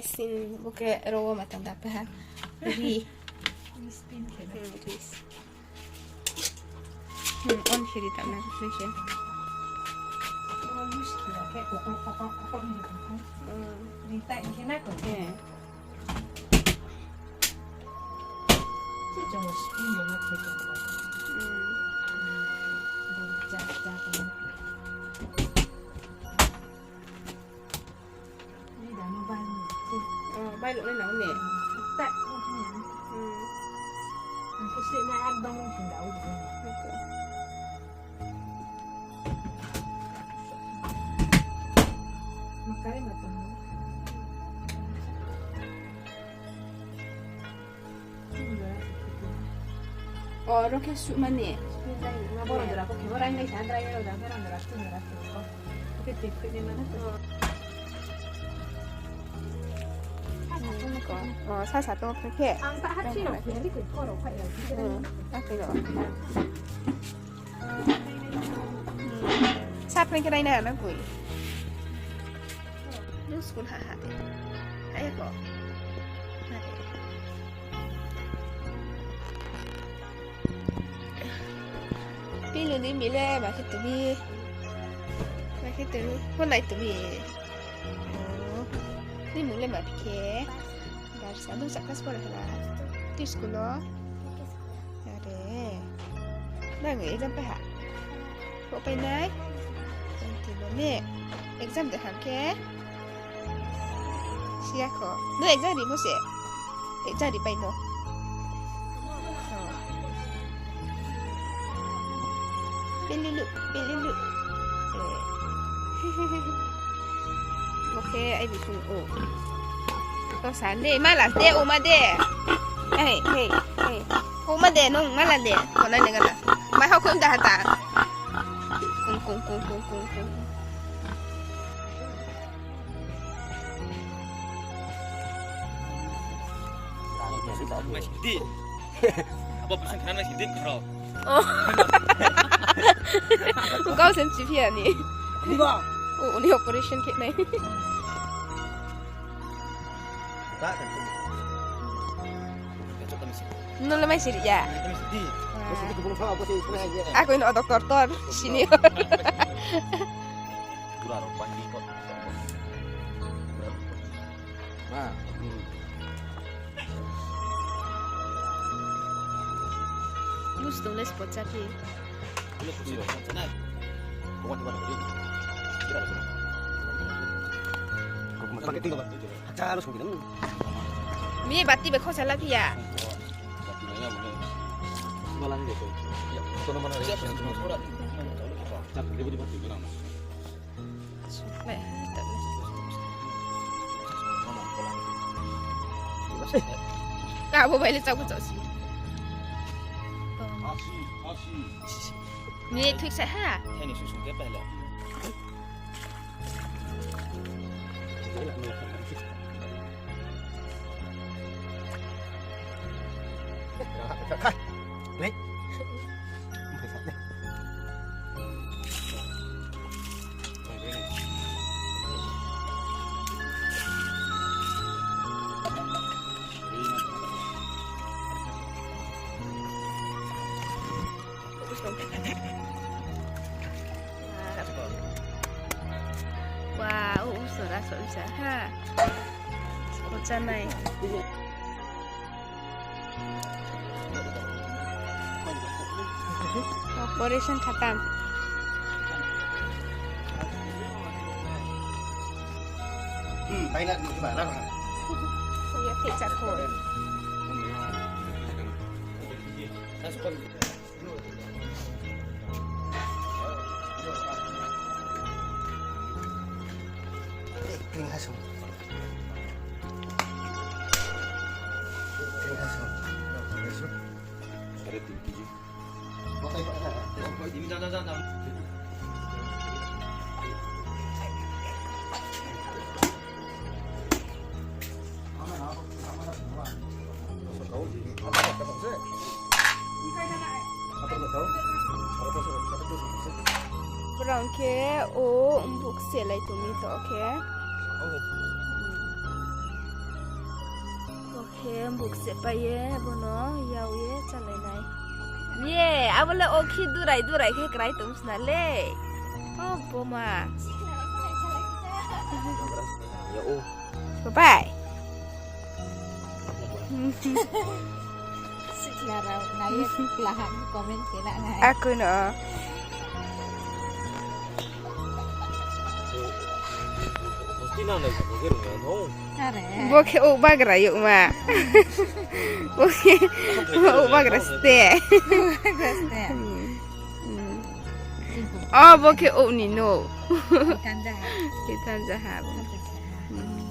sin buke rawa matang dapat ha. Jadi spin kena. twist. On kiri tak nak sih. Oh, muskil kayak kokok ni kan. Minta kena kok. Itu cuma spin yang nak kita. Jat. Ni dah nampak ni. Bay lụi lên nấu nè. Tak, macam ni. Aku sih nak abang pun dah udah. Makan macam ni. Orang ke sup mana? Orang dah aku orang ni saya dah orang dah tu dah tu. Okey, tipu ni mana tu? Sai satu paket. Angkat hati nak jadi kau korang kau yang. Okey rồi. Sai paket đây nè nó gửi. Nước sủi hả hả. Hãy có. Pi lu ni mi le ba kita bi. Ba kita hôm nay tụi mình ni mung le ba paket. Dari sana sakit sekolah lah. Di sekolah. Ada. Dah nggak exam pe ha? Kau pe naik? Nanti mana? Exam dah hamke? Siapa? Lu exam di mana? Exam di mana? Pilih lu. Okay, I will do. Có sáng đi, mai là đẻ ôm mà đẻ. Hey. Ôm mà đẻ nung, mai là đẻ. Còn đây này cái nào? Mai học không đã ta. Cùng. Masih di. Apa pesan kan masih di kau? Kau sensitif ya ni. Enggak. Oh, ni operation kit ni. Tak kan. Coba mesti. Nung lemai sih ya. Mesti. Mesti kebun kau apa sih sebenarnya? Aku ini doktor sini. Kurang pandi kok. Nah. Lu sudah spot saja. Lu pusing sana. Bukan di mana ini. Tidak ada. Kau pakai tinggal. Acar harus begini. Mi bati bekau salah pia. Batinya mana? Malang gitu. Ya, itu nama mana? Siapa yang cuma surat? Tapi dia di batu bilang. Supaya tak. Kau boleh lihat aku tak sih. Mi tweet saya. Ini susu dia pernah. Khai. Lấy. Wow, sudah ha. Macam ni. Operation khatam. Baiklah di mana? Saya kecak hol. Kering asam. Ada tinggi je. Ini jangan. Berangke, oh, untuk selai tu mi tu, okay? Hem buk se pa ye bono yau ye chalai nai. Ye abole okhi durai ke krai tum sna le. Oh boma. Ya oh. Bye. Sekarang naya lahan komen kena ngai. Aku no. Mesti nang dah mikir ni, no. Are. Boke o bagra yuk ma. Boke o bagra ste. Graste. Oh boke o ni no. Ikan jahat. Kita jahat. Ikan jahat.